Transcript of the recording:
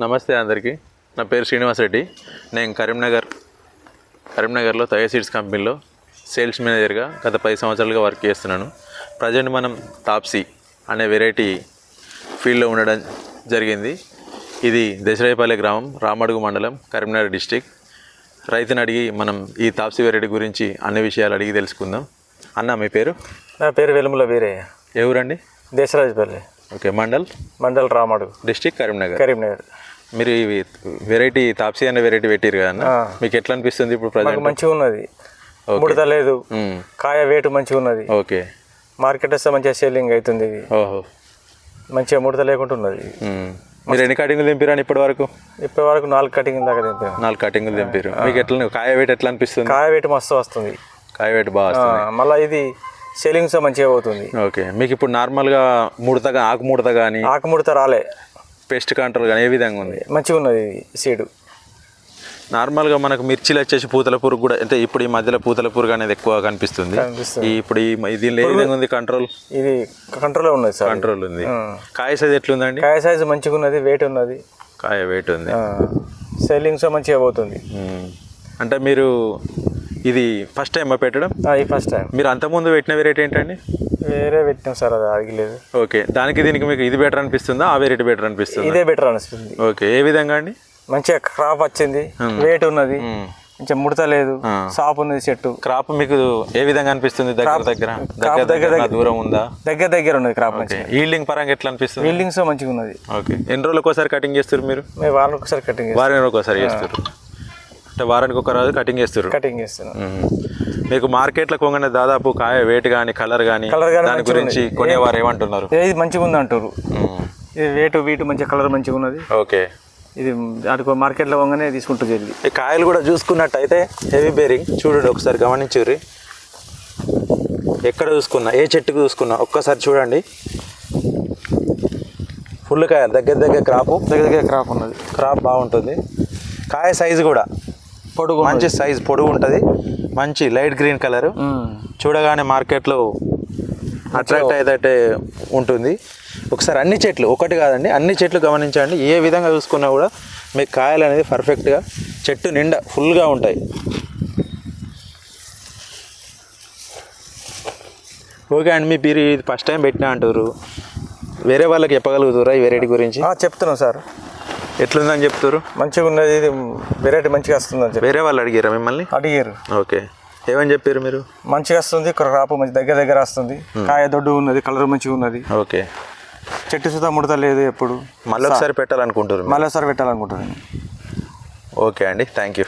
నమస్తే అందరికీ. నా పేరు శ్రీనివాస్ రెడ్డి. నేను కరీంనగర్లో తయ సీడ్స్ కంపెనీలో సేల్స్ మేనేజర్గా గత 10 సంవత్సరాలుగా వర్క్ చేస్తున్నాను. ప్రజెంట్ మనం తాప్సీ అనే వెరైటీ ఫీల్డ్లో ఉండడం జరిగింది. ఇది దశరాయపల్లె గ్రామం, రామడుగు మండలం, కరీంనగర్ డిస్టిక్. రైతుని అడిగి మనం ఈ తాప్సీ వెరైటీ గురించి అన్ని విషయాలు అడిగి తెలుసుకుందాం. అన్న, మీ పేరు? నా పేరు వెలుముల వీరయ్య. ఏ ఊరండి? దేశరాజపల్లి. ఓకే. మండల్ రామడుగు, డిస్టిక్ కరీంనగర్. మీరు ఈ వెరైటీ తాప్సీ అనే వెరైటీ పెట్టారు కదా, మీకు ఎట్లా అనిపిస్తుంది ఇప్పుడు ప్రజెంట్? మంచిగా ఉన్నది, ముడత లేదు, కాయ వేటు మంచిగా ఉన్నది. ఓకే. మార్కెట్ వస్తే మంచిగా సేలింగ్ అవుతుంది. ఇది ఓహో, మంచిగా ముడత లేకుండా ఉన్నది. మీరు ఎన్ని కటింగ్లు దింపారు ఇప్పటి వరకు? 4 కటింగ్ దాకా దింపారు. 4 కటింగ్లు దింపారు. మీకు ఎట్లా కాయ వేటు ఎట్లా అనిపిస్తుంది? కాయ వేటు మస్తు వస్తుంది. కాయ వేటు బాగా వస్తుంది. మళ్ళీ ఇది సేలింగ్స్ మంచిగా అవుతుంది. ఓకే. మీకు ఇప్పుడు నార్మల్గా ఆకు ముడత కానీ రాలే, పెస్ట్ కంట్రోల్ కానీ ఏ విధంగా ఉంది? మంచిగా ఉన్నది సీడు. నార్మల్గా మనకు మిర్చిలు వచ్చేసి పూతల పురుగు కూడా, అంటే ఇప్పుడు ఈ మధ్యలో పూతల పురుగు అనేది ఎక్కువ కనిపిస్తుంది. ఇప్పుడు దీనిలో ఏ విధంగా ఉంది కంట్రోల్? ఇది కంట్రోల్ ఉన్నది సార్. కంట్రోల్ ఉంది. కాయ సైజ్ ఎట్లుందండి? కాయ సైజు మంచిగా ఉన్నది, వెయిట్ ఉన్నది. కాయ వెయిట్ ఉంది, సేలింగ్స్ మంచిగా పోతుంది. అంటే మీరు ఇది ఫస్ట్ టైం పెట్టడం? First time. మీరు అంతకుముందు పెట్టిన వెరైటీ ఏంటండి? వేరే పెట్టినాం సార్, అది అడగలేదు. ఓకే. దీనికి మీకు ఇది బెటర్ అనిపిస్తుందా, ఆ వెరైటీ బెటర్ అనిపిస్తుంది? ఇదే బెటర్ అనిపిస్తుంది. ఓకే. ఏ విధంగా అండి? మంచిగా క్రాప్ వచ్చింది, వెయిట్ ఉన్నది, మంచిగా ముడత లేదు, సాప్ ఉన్నది చెట్టు. క్రాప్ మీకు ఏ విధంగా అనిపిస్తుంది? దగ్గర దూరం ఉందా? దగ్గర ఉన్నది క్రాప్. ఈల్డింగ్ పరంగా ఎట్లా అనిపిస్తుంది? ఈల్డింగ్స్ మంచిగా ఉన్నది. ఓకే. ఎన్ని రోజులకు ఒకసారి కటింగ్ చేస్తారు మీరు? మేము వారానికి ఒకసారి కటింగ్. వారానికి ఒకసారి చేస్తారు, అంటే వారానికి ఒక రోజు కటింగ్ చేస్తారు. మీకు మార్కెట్లో కొంగనే దాదాపు కాయ వెయిట్ కానీ కలర్ కానీ దాని గురించి కొనేవారు ఏమంటున్నారు? ఇది మంచిగా ఉంది అంటారు. ఇది వెయిట్ మంచిగా కలర్ మంచిగా ఉన్నది. ఓకే. ఇది అటు మార్కెట్లో పోగానే తీసుకుంటుంది. ఈ కాయలు కూడా చూసుకున్నట్టయితే హెవీ బేరింగ్. చూడండి, ఒకసారి గమనించుర్రి. ఎక్కడ చూసుకున్నా, ఏ చెట్టుకు చూసుకున్నా ఒక్కసారి చూడండి, ఫుల్ కాయలు, దగ్గర క్రాప్ ఉన్నది. క్రాప్ బాగుంటుంది. కాయ సైజు కూడా పొడుగు, మంచి సైజు పొడుగు ఉంటుంది, మంచి లైట్ గ్రీన్ కలరు. చూడగానే మార్కెట్లో అట్రాక్ట్ అయ్యేటట్టే ఉంటుంది. ఒకసారి అన్ని చెట్లు, ఒకటి కాదండి, అన్ని చెట్లు గమనించండి. ఏ విధంగా చూసుకున్నా కూడా మీకు కాయలు అనేది పర్ఫెక్ట్గా చెట్టు నిండా ఫుల్గా ఉంటాయి. ఓకే అండి, మీ పేరు ఇది ఫస్ట్ టైం పెట్టినా అంటారు, వేరే వాళ్ళకి చెప్పగలుగుతారా ఈ వెరైటీ గురించి? చెప్తున్నాం సార్. ఎట్లుందని చెప్తారు? మంచిగా ఉన్నది, ఇది వెరైటీ మంచిగా వస్తుందని. వేరే వాళ్ళు అడిగారా మిమ్మల్ని? అడిగారు. ఓకే. ఏమని చెప్పారు మీరు? మంచిగా వస్తుంది, క్రాప్ మంచి దగ్గర వస్తుంది, కాయ దొడ్డు ఉన్నది, కలర్ మంచిగా ఉన్నది. ఓకే. చెట్టు సుతా ముడత లేదు. ఎప్పుడు మళ్ళీ ఒకసారి పెట్టాలనుకుంటారు? మళ్ళీ ఒకసారి పెట్టాలనుకుంటున్నాను. ఓకే అండి, థ్యాంక్ యూ.